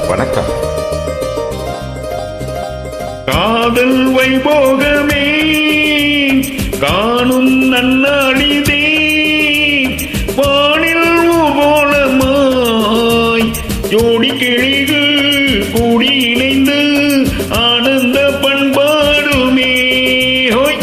வணக்கம். காதல் வைபோகமே காணும் நன்னாளிதே, வானில் ஊர்வலமாய் ஜோடி கிளிகள் கூடி இணைந்து ஆனந்த பண்பாடுமே. ஹோய்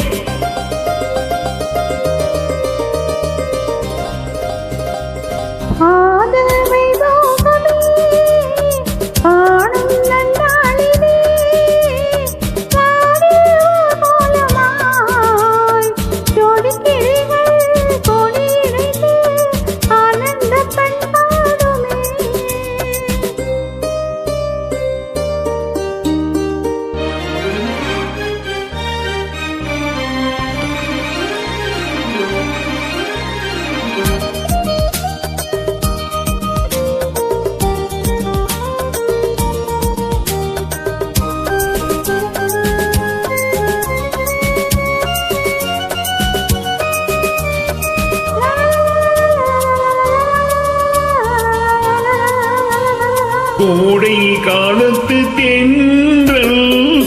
கோடை காலத்து தென்றல்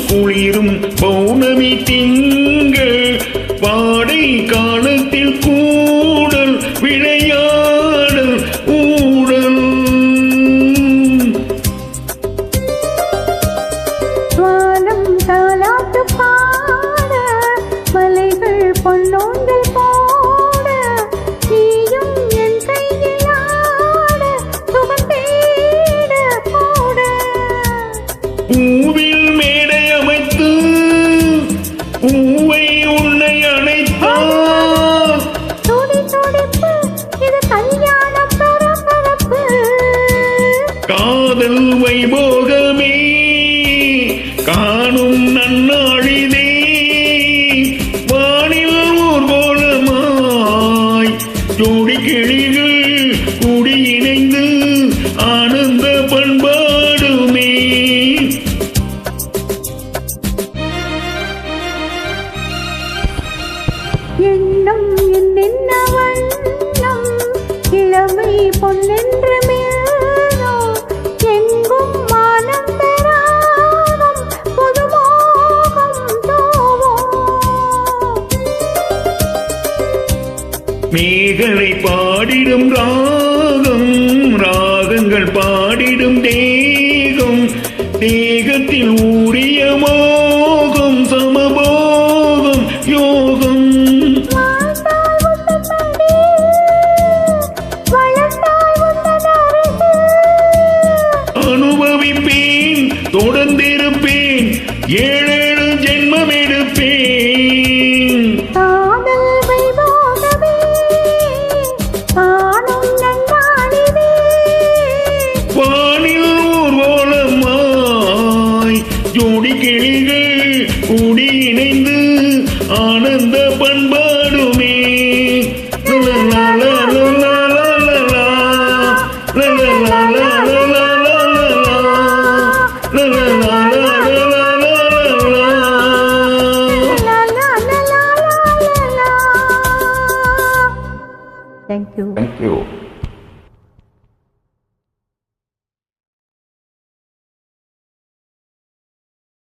குளிரும் பௌர்ணமி திங்கள், பாடை காலத்தில் கூடல் விளையாடல் ஊடல். வானம் தாலாட்டு பாட, மலைகள் பொன்னோந்தல் போட, நீயும் என் கையில் ஆட, சுகம் தேட போட. பூவில் மேடை அமைத்து பூவை உன்னை அணைத்தான், துடி துடிப்பு இது கல்யாண பரபரப்பு. காதல் வைபோகமே காணும் நன்னாளிதே, வானில் ஊர்வலமாய் ஜோடி கிளிகள் கூடி இணைந்து ஆனந்த பண்பாடுமே. எண்ணம் என்னென்ன வண்ணம், இளமை பொன்னென்று மேலும், எங்கும் ஆனந்த ராகம் புதுமோகம் தோவும். மேகலை பாடிடும் ராகம், ராகங்கள் பாடிடும் தேகம், தேகத்தில் ஊறிய மோகம் சமபோகம் யோகம். வாழ்ந்தால் உந்தன் மடி, வளர்ந்தால் உந்தன் அருகு. அனுபவிப்பேன் தொடர்ந்திருப்பேன், ஏழேழு ஜென்மம் எடுப்பேன். காதல் வைபோகமே காணும் நன்னாளிதே, வானில் ஊர்வலமாய் ஜோடி கிளிகள் கூடி இணைந்து ஆனந்த பண்பாடுமே. Thank you. Thank you.